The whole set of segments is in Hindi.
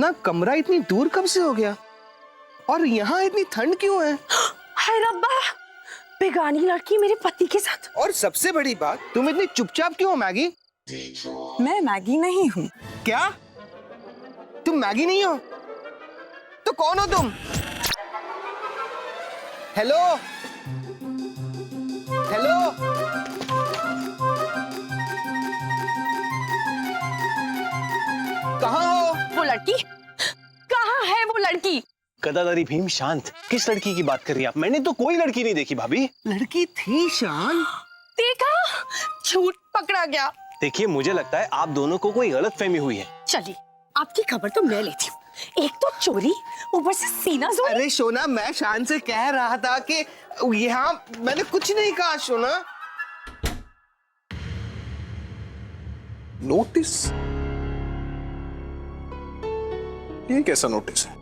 अपना कमरा इतनी दूर कब से हो गया? और यहाँ इतनी ठंड क्यों है? हाय रब्बा, बेगानी लड़की मेरे पति के साथ। और सबसे बड़ी बात, तुम इतनी चुपचाप क्यों हो मैगी? मैं मैगी नहीं हूँ। क्या? तुम मैगी नहीं हो? तो कौन हो तुम? हेलो? हेलो? कहाँ हो? वो लड़की कहाँ है? वो लड़की गदाधारी भीम शांत। किस लड़की की बात कर रही हैं आप? मैंने तो कोई लड़की नहीं देखी भाभी। लड़की थी शान। देखा, झूठ पकड़ा गया। देखिए, मुझे लगता है आप दोनों को कोई गलतफहमी हुई है। चलिए, आपकी खबर तो मैं लेती हूँ। एक तो चोरी, ऊपर से सीना जोड़ी। अरे सोना, मैं शान से कह रहा था कि यहाँ मैंने कुछ नहीं कहा सोना। नोटिस? ये कैसा नोटिस है?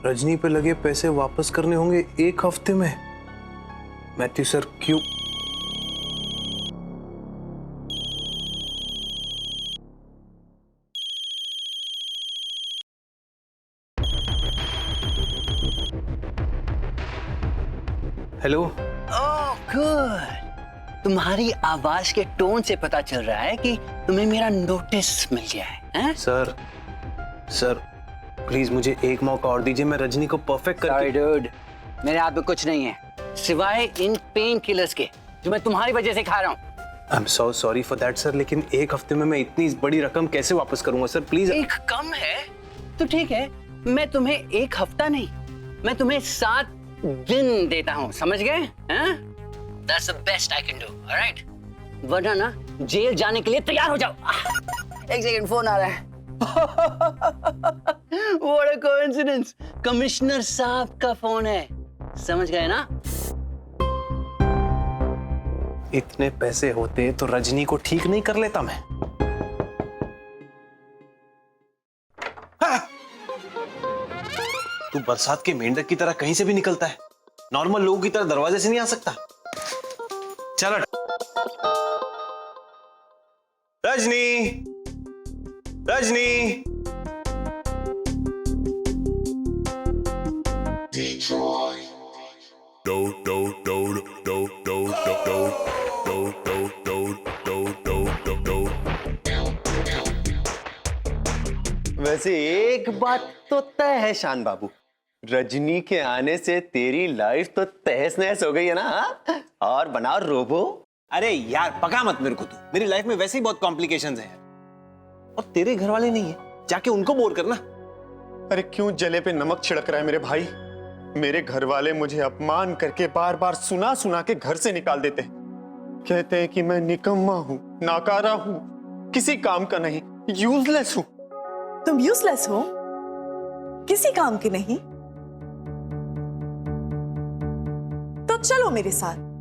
रजनी पे लगे पैसे वापस करने होंगे 1 हफ्ते में। मैथ्यू सर क्यों? हेलो। ओह गुड, तुम्हारी आवाज के टोन से पता चल रहा है कि तुम्हें मेरा नोटिस मिल गया है? सर प्लीज मुझे एक मौका और दीजिए, मैं रजनी को परफेक्ट Sorry करके। dude, मेरे हाथ में कुछ नहीं है सिवाय इन पेन किलर्स के जो मैं तुम्हारी वजह से खा रहा हूँ। I am so sorry for that sir, लेकिन 1 हफ्ते में मैं इतनी बड़ी रकम कैसे वापस करूंगा सर, प्लीज। एक कम है तो ठीक है, मैं तुम्हें 1 हफ्ता नहीं, मैं तुम्हें 7 दिन देता हूँ, समझ गए? That's the best I can do, alright? वरना ना जेल जाने के लिए तैयार हो जाओ। एक सेकंड, फोन आ रहा है। What a coincidence! कमिश्नर साहब का फोन है, समझ गए ना? इतने पैसे होते तो रजनी को ठीक नहीं कर लेता मैं? तू बरसात के मेंढक की तरह कहीं से भी निकलता है, नॉर्मल लोगों की तरह दरवाजे से नहीं आ सकता। चल रजनी, रजनी। वैसे एक बात तो तय है शान बाबू, रजनी के आने से तेरी लाइफ तो तहस नहस हो गई है ना? और बनाओ रोबो। अरे यार पका मत मेरे को तू, मेरी लाइफ में वैसे ही बहुत कॉम्प्लिकेशंस हैं और तेरे घर वाले नहीं है, जाके उनको बोर करना। अरे क्यों जले पे नमक छिड़क रहा है मेरे भाई? मेरे घर वाले मुझे अपमान करके बार बार सुना सुना के घर से निकाल देते हैं। कहते हैं कि मैं निकम्मा हूं, नाकारा हूं, किसी काम का नहीं, यूजलेस हूं। तुम यूजलेस हो, किसी काम के नहीं? तो चलो मेरे साथ।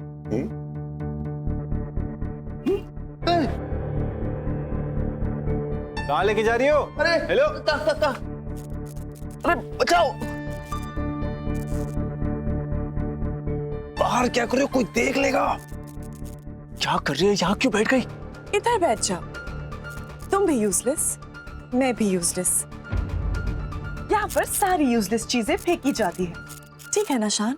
कहाँ लेके जा रही हो? अरे हेलो, अरे बचाओ। बाहर क्या कर रहे हो? कोई देख लेगा। क्या कर रही है? यहाँ क्यों बैठ गई? इधर बैठ जाओ। तुम भी यूजलेस, मैं भी यूजलेस। यहाँ पर सारी यूजलेस चीजें फेंकी जाती है, ठीक है ना शान?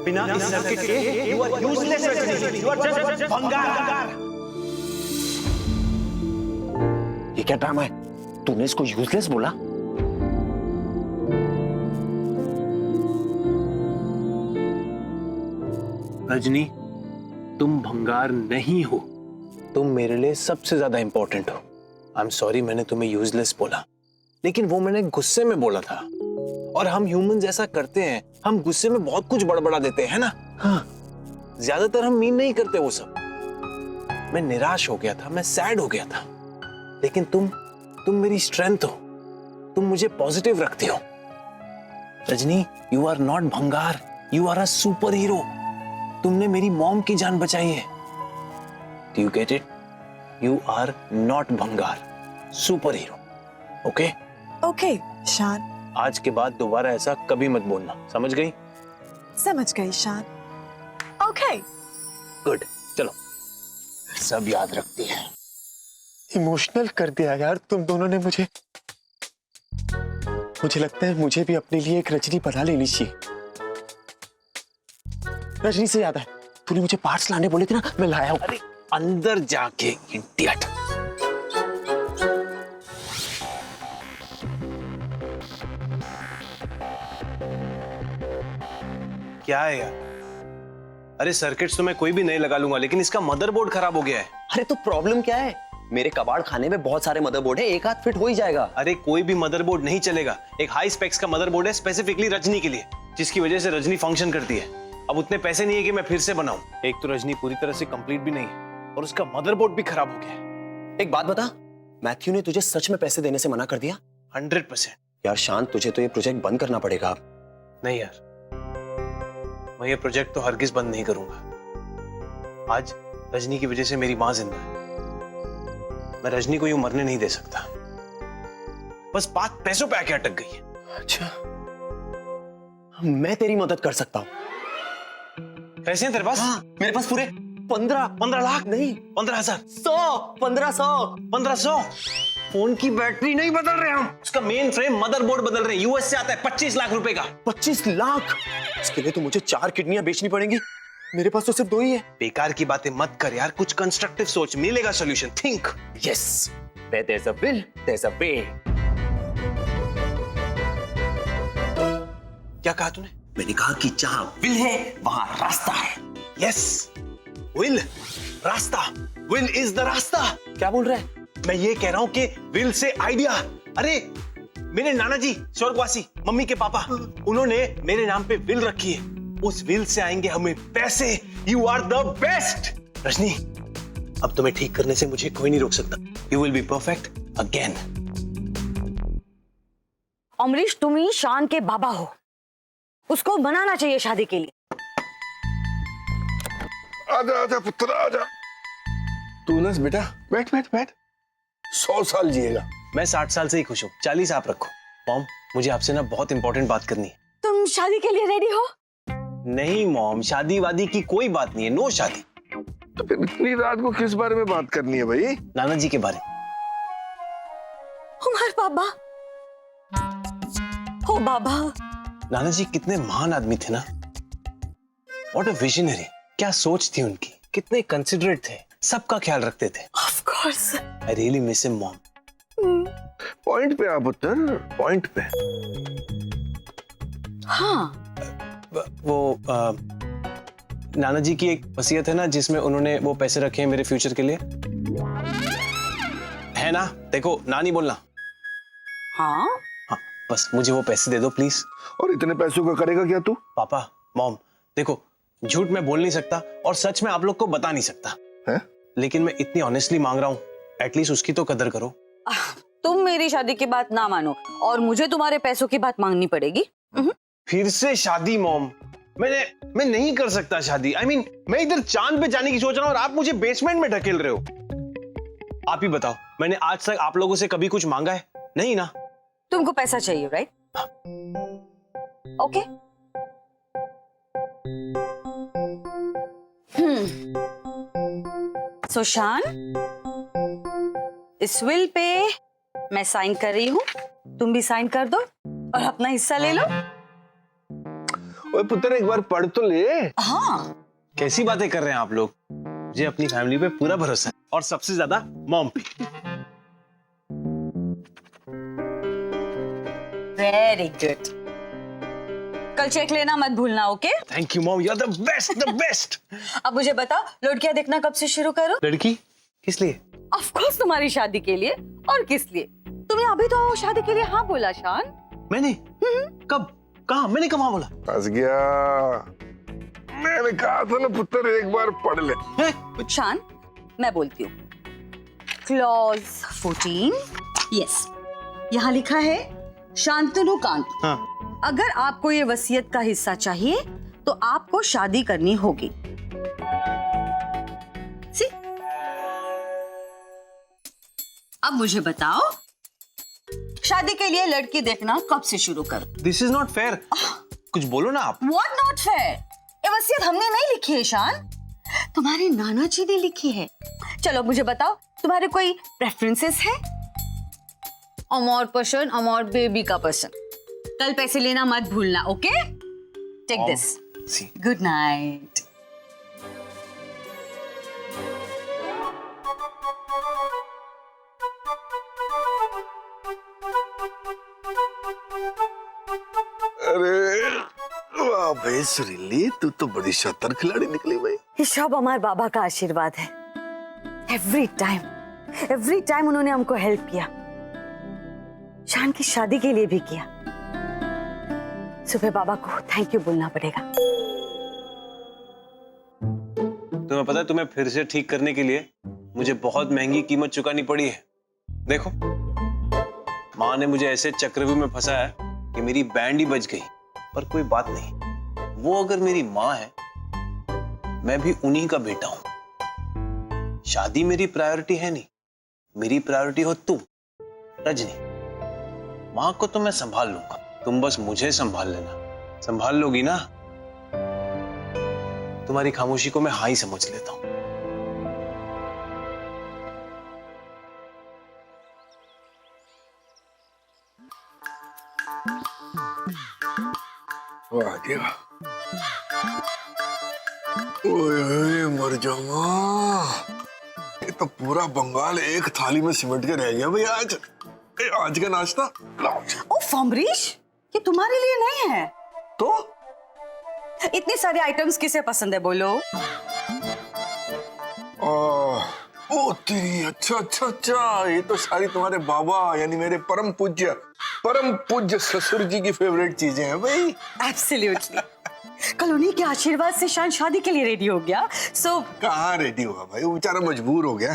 बिना इस सर्किट के you are useless Rajni, you are just भंगार। ये क्या ड्रामा है? तूने इसको यूजलेस बोला? रजनी, तुम भंगार नहीं हो, तुम मेरे लिए सबसे ज्यादा इंपॉर्टेंट हो। आई एम सॉरी मैंने तुम्हें यूजलेस बोला, लेकिन वो मैंने गुस्से में बोला था। और हम ह्यूमंस ऐसा करते हैं, हम गुस्से में बहुत कुछ बड़बड़ा देते हैं ना। हाँ, ज्यादातर हम मीन नहीं करते वो सब। मैं निराश हो गया था, मैं सैड हो गया था, लेकिन तुम मेरी स्ट्रेंथ हो, तुम मुझे पॉजिटिव रखती हो। रजनी, यू आर नॉट भंगार, you are a superhero. तुमने मेरी मॉम की जान बचाई है। Do you get it? You are not भंगार, superhero. Okay okay Shaan, आज के बाद दोबारा ऐसा कभी मत बोलना, समझ गई? समझ गई शान। ओके गुड, चलो। सब याद रखती है। इमोशनल कर दिया यार तुम दोनों ने मुझे। मुझे लगता है मुझे भी अपने लिए एक रजनी बना लेनी चाहिए। रजनी से याद है, तूने मुझे पार्ट्स लाने बोले थे ना, मैं लाया हूं। अरे अंदर जाके इडियट। क्या है यार? अरे सर्किट्स तो मैं कोई भी नहीं लगा लूंगा, लेकिन इसका मदरबोर्ड खराब हो गया है। अरे तो प्रॉब्लम क्या है? मेरे कबाड़ खाने में बहुत सारे मदरबोर्ड है, एक हाथ फिट हो ही जाएगा। अरे कोई भी मदरबोर्ड नहीं चलेगा। एक हाई स्पेक्स का मदरबोर्ड है स्पेसिफिकली रजनी के लिए, जिसकी वजह से रजनी फंक्शन करती है। अब उतने पैसे नहीं है कि मैं फिर से बनाऊं। एक तो रजनी पूरी तरह से कंप्लीट भी नहीं है और उसका मदरबोर्ड भी खराब हो गया है। एक बात बता, मैथ्यू ने तुझे सच में पैसे देने से मना कर दिया? 100%। यार शांत, तुझे तो ये प्रोजेक्ट बंद करना पड़ेगा अब। नहीं यार, मैं ये प्रोजेक्ट तो हरगिज बंद नहीं करूंगा। आज रजनी की वजह से मेरी मां जिंदा है। मैं रजनी को यूं मरने नहीं दे सकता। बस बात पैसों पे आके अटक गई है। अच्छा, मैं तेरी मदद कर सकता हूँ। पैसे हैं तेरे पास? हाँ, मेरे पास पूरे 15 लाख नहीं, 15,000 1500 1500। फोन की बैटरी नहीं बदल रहे हम, उसका मेन फ्रेम मदरबोर्ड बदल रहे हैं। यूएस से आता है 25 लाख रुपए का। 25 लाख? इसके लिए तो मुझे 4 किडनियां बेचनी पड़ेंगी। मेरे पास तो सिर्फ 2 ही है। बेकार की बातें मत कर यार, कुछ कंस्ट्रक्टिव सोच, मिलेगा solution. Think. Yes, where there's a will, there's a way. क्या कहा तूने? मैंने कहा कि जहां विल है वहां रास्ता है। यस, विल, रास्ता। विल इज द रास्ता। क्या बोल रहा है? मैं ये कह रहा हूं कि विल से आइडिया। अरे मेरे नाना जी स्वर्गवासी, मम्मी के पापा, उन्होंने मेरे नाम पे विल रखी है। उस विल से आएंगे हमें पैसे। You are the best. Rajni, अब तुम्हें ठीक करने से मुझे कोई नहीं रोक सकता। You will be perfect again. Amrish, तुम ही शान के बाबा हो, उसको बनाना चाहिए शादी के लिए। आजा आजा पुत्र आजा। तू नस बेटा, बैठ बैठ बैठ। 100 साल जिएगा। मैं 60 साल से ही खुश हूँ। 40 आप रखो। मॉम, मुझे आपसे ना बहुत इंपॉर्टेंट बात करनी है। तुम शादी के लिए रेडी हो? नहीं मॉम, शादी वादी की कोई बात नहीं है। नो शादी। तो फिर इतनी रात को किस बारे में बात करनी है भाई? नाना जी के बारे में। हमारे बाबा, हो बाबा। नाना जी कितने महान आदमी थे ना। What a visionary. क्या सोच थी उनकी, कितने कंसिडरेट थे, सबका ख्याल रखते थे। Of course. I really miss him mom. Point पे आ पुत्र, पॉइंट पे। हाँ, वो नाना जी की एक वसीयत है ना, जिसमें उन्होंने वो पैसे रखे हैं मेरे फ्यूचर के लिए, है ना? देखो ना नहीं बोलना। हाँ, हाँ, बस मुझे वो पैसे दे दो प्लीज। और इतने पैसों का करेगा क्या तू? पापा, मॉम, देखो झूठ मैं बोल नहीं सकता और सच मैं आप लोग को बता नहीं सकता है? लेकिन मैं इतनी ऑनेस्टली मांग रहा हूँ, एटलीस्ट उसकी तो कदर करो। तुम मेरी शादी की बात ना मानो और मुझे तुम्हारे पैसों की बात मांगनी पड़ेगी। फिर से शादी मॉम? मैं नहीं कर सकता शादी। I mean, मैं इधर चांद पे जाने की सोच रहा हूँ और आप मुझे बेसमेंट में ढकेल रहे हो। आप ही बताओ, मैंने आज तक आप लोगों से कभी कुछ मांगा है? नहीं ना। तुमको पैसा चाहिए, राइट? ओके। सो शान, इस विल पे मैं साइन कर रही हूँ, तुम भी साइन कर दो और अपना हिस्सा ले लो। ओए पुत्र, एक बार पढ़ तो ले। हाँ, कैसी बातें कर रहे हैं आप लोग? मुझे अपनी फैमिली पे पूरा भरोसा है और सबसे ज्यादा मॉम पे। Very good. कल चेक लेना मत भूलना, okay? Thank you mom, you are the best, the best. अब मुझे बताओ, लड़कियां देखना कब से शुरू करूं? लड़की किस लिए? ऑफ कोर्स तुम्हारी शादी के लिए। और किस लिए? तुमने अभी तो शादी के लिए हाँ बोला शान। मैंने? कब? कहा? मैंने कब हाँ बोला? फंस गया। मैंने कहा था ना पुत्र, एक बार पढ़ ले। शान, मैं बोलती हूँ। क्लॉज 14, यस, यहाँ लिखा है शांतनु कांत। हाँ। अगर आपको ये वसीयत का हिस्सा चाहिए तो आपको शादी करनी होगी। सी? अब मुझे बताओ, शादी के लिए लड़की देखना कब से शुरू करूं? This is not fair. कुछ बोलो ना आप। What not fair? ये वसीयत हमने नहीं लिखी है शान, तुम्हारे नाना जी ने लिखी है। चलो मुझे बताओ, तुम्हारे कोई प्रेफरेंसेस है? अमौर पसंद, अमौर बेबी का पसंद। कल पैसे लेना मत भूलना, okay? Take this. Good night. अरे वाह भाई सुरीली, तू तो बड़ी शातिर खिलाड़ी निकली भाई। ये सब हमारे बाबा का आशीर्वाद है। एवरी टाइम उन्होंने हमको हेल्प किया। शान की शादी के लिए भी किया। सुबह बाबा को थैंक यू बोलना पड़ेगा। तुम्हें पता है, तुम्हें फिर से ठीक करने के लिए मुझे बहुत महंगी कीमत चुकानी पड़ी है। देखो, माँ ने मुझे ऐसे चक्रव्यूह में फंसाया कि मेरी बैंड ही बज गई। पर कोई बात नहीं, वो अगर मेरी माँ है, मैं भी उन्हीं का बेटा हूं। शादी मेरी प्रायोरिटी है नहीं, मेरी प्रायोरिटी हो तुम रजनी। माँ को तो मैं संभाल लूंगा, तुम बस मुझे संभाल लेना। संभाल लोगी ना? तुम्हारी खामोशी को मैं हाँ ही समझ लेता हूं। वाह जी वाह। ओए ओए मर जाऊंगा, ये तो पूरा बंगाल एक थाली में सिमट के रह गया भाई आज। आज का नाश्ता ओह अमरीश, ये तुम्हारे लिए नहीं है। तो इतने सारे आइटम्स किसे पसंद है बोलो? ओ तेरी, अच्छा अच्छा अच्छा, ये तो सारी तुम्हारे बाबा यानी मेरे परम पूज्य ससुर जी की फेवरेट चीजें हैं भाई। एब्सोल्युटली। कल उन्हीं के आशीर्वाद से शान शादी के लिए रेडी हो गया। सो कहाँ रेडी हुआ भाई, वो बेचारा मजबूर हो गया।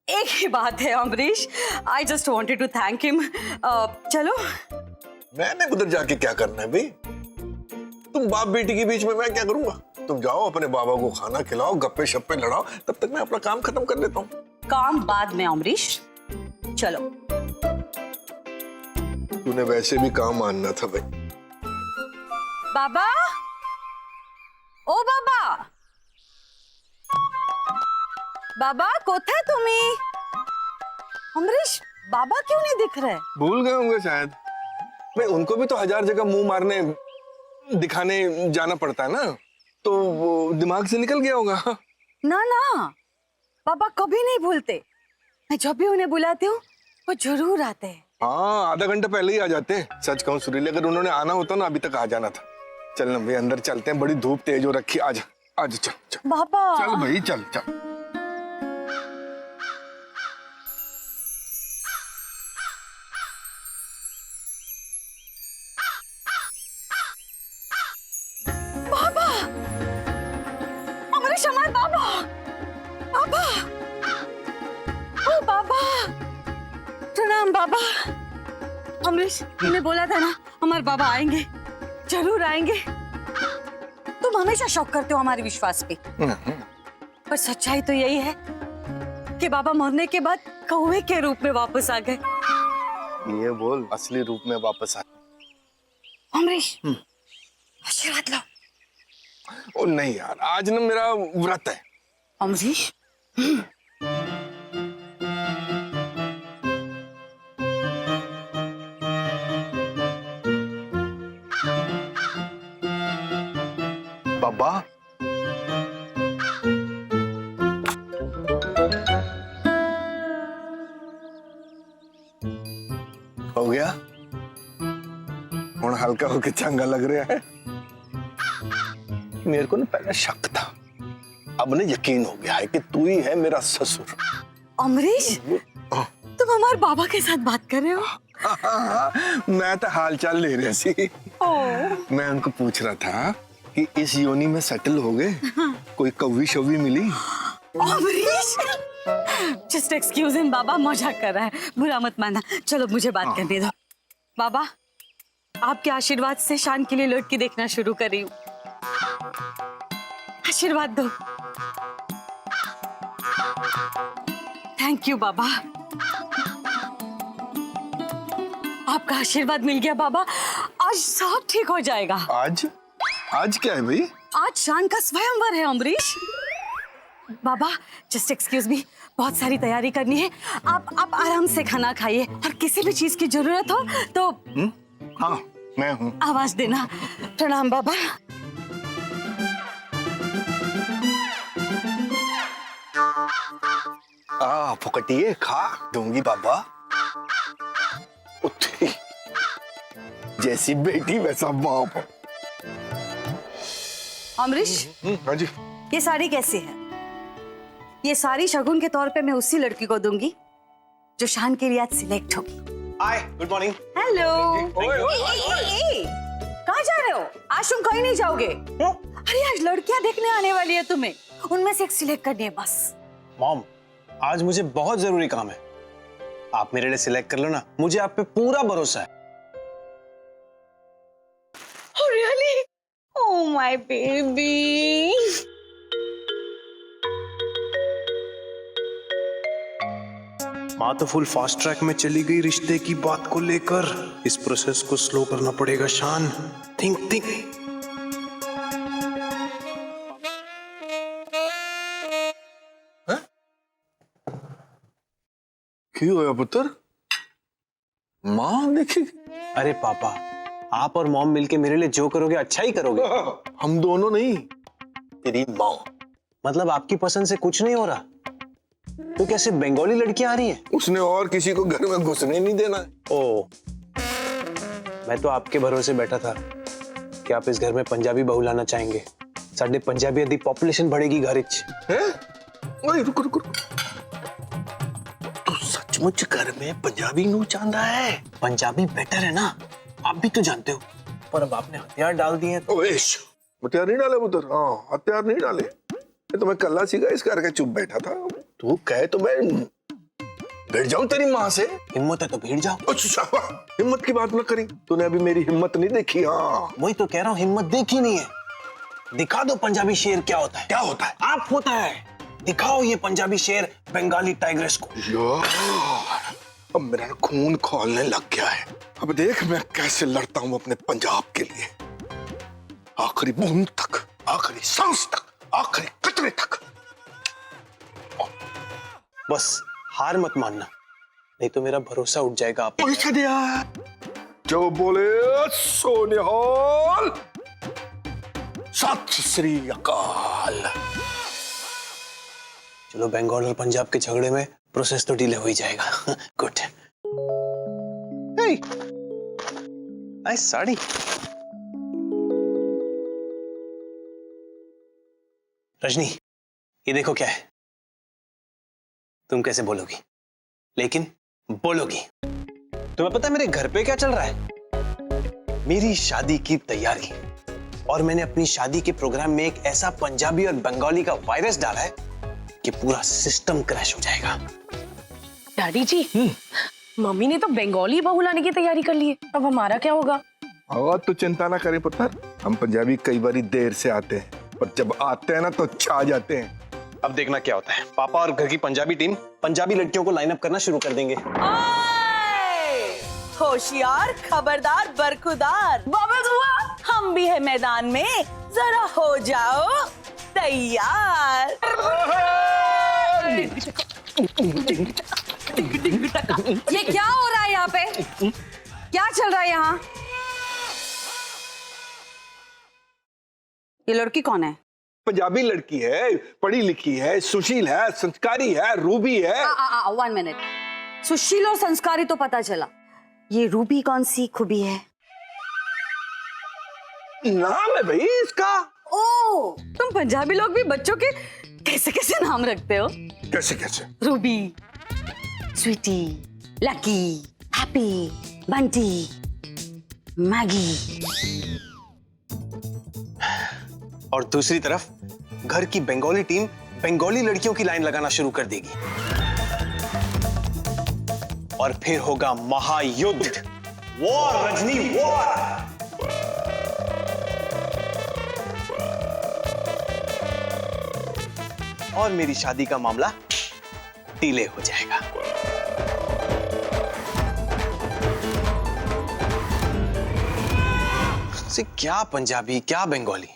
एक ही बात है Amrish, I just wanted to thank him. चलो। मैंने उधर जाके क्या करना है भाई? तुम बाप बेटी के बीच में मैं क्या करूंगा? तुम जाओ अपने बाबा को खाना खिलाओ, गप्पे शप्पे लड़ाओ, तब तक मैं अपना काम खत्म कर लेता हूँ। काम बाद में अमरीश, चलो। तूने वैसे भी काम मानना था भाई। बाबा, ओ बाबा, बाबा कोথায় তুমি? अमरीश, बाबा क्यों नहीं दिख रहे? भूल गए होंगे शायद। मैं उनको भी तो 1000 जगह मुंह मारने दिखाने जाना पड़ता है ना, तो वो दिमाग से निकल गया होगा। ना ना, बाबा कभी नहीं भूलते। मैं जब भी उन्हें बुलाती हूँ वो जरूर आते हैं। हाँ, आधा घंटा पहले ही आ जाते हैं। सच कहूँ सुरीली, अगर उन्होंने आना होता ना अभी तक आ जाना था। चल ना भाई, अंदर चलते हैं, बड़ी धूप तेज हो रखी। आजा आजा, चल चल बाबा, चल भाई, चल चल। बाबा, अमरीश, हमारे बाबा, बाबा, ओ बाबा, प्रणाम बाबा। अमरीश, मैंने बोला था ना हमारे बाबा आएंगे, जरूर आएंगे। तुम हमेशा शौक करते हो हमारे विश्वास पे, पर सच्चाई तो यही है कि बाबा मरने के बाद कौवे के रूप में वापस आ गए। ये बोल, असली रूप में वापस आ। अमरीश, आशीर्वाद लो। ओ नहीं यार, आज ना मेरा व्रत है। अमरीश, बाबा, हो गया हुण हल्का होके चंगा लग रहा है। मेरे को ना पहले शक था, अब ना यकीन हो गया है कि तू ही है मेरा ससुर। अमरीश, तुम हमारे बाबा के साथ बात कर रहे हो? मैं तो हाल चाल ले रही सी। मैं उनको पूछ रहा था कि इस योनि में सेटल हो गए, कोई कौवी शवी मिली? अमरीश, जस्ट एक्सक्यूज हिम, बाबा मजाक कर रहा है, बुरा मत मानना। चलो मुझे बात करने दो। बाबा, आपके आशीर्वाद से शान के लिए लड़की देखना शुरू कर रही हूँ। आशीर्वाद दो। थैंक यू बाबा। आपका आशीर्वाद मिल गया बाबा, आज सब ठीक हो जाएगा। आज आज क्या है भाई? आज शान का स्वयंवर है अम्बरीश। बाबा जस्ट एक्सक्यूज मी, बहुत सारी तैयारी करनी है। आप आराम से खाना खाइए और किसी भी चीज की जरूरत हो तो हाँ मैं हूँ। आवाज देना। प्रणाम बाबा। फुकटिए खा दूंगी बाबा। उठी। जैसी बेटी वैसा बाप। अमरीश हाँ जी। ये साड़ी कैसी है? ये साड़ी शगुन के तौर पे मैं उसी लड़की को दूंगी जो शान के लिए आज सिलेक्ट होगी। हाय, गुड मॉर्निंग। हेलो। कहाँ जा रहे हो? आज तुम कहीं नहीं जाओगे। अरे आज लड़कियां देखने आने वाली है तुम्हें, उनमें से एक सिलेक्ट करनी है बस। मॉम, आज मुझे बहुत जरूरी काम है, आप मेरे लिए सिलेक्ट कर लो ना, मुझे आप पे पूरा भरोसा है। Oh really? Oh my baby. माँ तो फुल फास्ट ट्रैक में चली गई रिश्ते की बात को लेकर। इस प्रोसेस को स्लो करना पड़ेगा शान। थिंक। क्यों होया पुत्र? माँ देखेगी। अरे पापा, आप और मॉम मिलके मेरे लिए जो करोगे अच्छा ही करोगे। हम दोनों नहीं, तेरी माँ। मतलब आपकी पसंद से कुछ नहीं हो रहा? तो कैसे बंगाली लड़कियां आ रही हैं? उसने और किसी को घर में घुसने नहीं देना है। ओ, मैं तो आपके भरोसे बैठा था कि आप इस घर में पंजाबी बहू लाना चाहेंगे। साढ़े पंजाबी यदि पॉपुलेशन बढ़ेगी घर इच। ओए रुक। तू सचमुच घर में पंजाबी नू चाहता है? पंजाबी बेटर है ना, आप भी तो जानते हो। पर अब आपने हथियार डाल दिए हैं तो। ओएश, हथियार नहीं डाले पुत्र। हाँ, हथियार नहीं डाले। ये तो मैं कल्ला सीगा इस करके चुप बैठा था। तू कहे तो मैं भिड़ जाऊं तेरी माँ से। हिम्मत है तो भिड़ जाओ। अच्छा, हिम्मत की बात ना करी। तूने अभी मेरी हिम्मत नहीं देखी। हाँ वही तो कह रहा हूँ, हिम्मत देखी नहीं है। दिखा दो पंजाबी शेर क्या होता है। क्या होता है? आप होता है। दिखाओ ये पंजाबी शेर बंगाली टाइग्रेस को। यार, अब मेरा खून खौलने लग गया है। अब देख मैं कैसे लड़ता हूँ अपने पंजाब के लिए। आखिरी बूंद तक, आखिरी सांस तक, आखिरी कतरे तक। बस हार मत मानना, नहीं तो मेरा भरोसा उठ जाएगा आप। पैसा दिया जो बोले सो निहाल। सत श्री अकाल। चलो, बंगाल और पंजाब के झगड़े में प्रोसेस तो डिले हो ही जाएगा। गुड। नाइस साड़ी। रजनी, ये देखो क्या है। तुम कैसे बोलोगी? लेकिन बोलोगी। तुम्हें पता है मेरे घर पे क्या चल रहा है? मेरी शादी की तैयारी। और मैंने अपनी शादी के प्रोग्राम में एक ऐसा पंजाबी और बंगाली का वायरस डाला है कि पूरा सिस्टम क्रैश हो जाएगा। डैडी जी, मम्मी ने तो बंगाली बहू लाने की तैयारी कर ली है, अब हमारा क्या होगा? और तू चिंता ना करे पुत्र, हम पंजाबी कई बारी देर से आते हैं, पर जब आते हैं ना तो छा जाते हैं। अब देखना क्या होता है। पापा और घर की पंजाबी टीम पंजाबी लड़कियों को लाइन अप करना शुरू कर देंगे। होशियार, खबरदार, बरखुदार। बबल्स हुआ, हम भी है मैदान में, जरा हो जाओ तैयार। ये क्या हो रहा है यहाँ पे? क्या चल रहा है यहाँ? ये लड़की कौन है? पंजाबी लड़की है, पढ़ी लिखी है, सुशील है, संस्कारी है, रूबी है। 1 मिनट। सुशील और संस्कारी तो पता चला, ये रूबी कौन सी खूबी है? नाम है भाई इसका। ओ, तुम पंजाबी लोग भी बच्चों के कैसे कैसे नाम रखते हो? कैसे कैसे? Ruby, Sweety, Lucky, Happy, Bunty, Maggi. और दूसरी तरफ घर की बंगाली टीम बंगाली लड़कियों की लाइन लगाना शुरू कर देगी और फिर होगा महायुद्ध। War Rajni, war. और मेरी शादी का मामला डिले हो जाएगा। से क्या पंजाबी क्या बंगाली।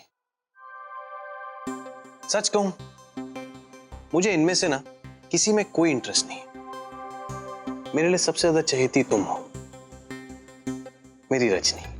सच कहूं, मुझे इनमें से ना किसी में कोई इंटरेस्ट नहीं। मेरे लिए सबसे ज्यादा चहेती तुम हो, मेरी रजनी।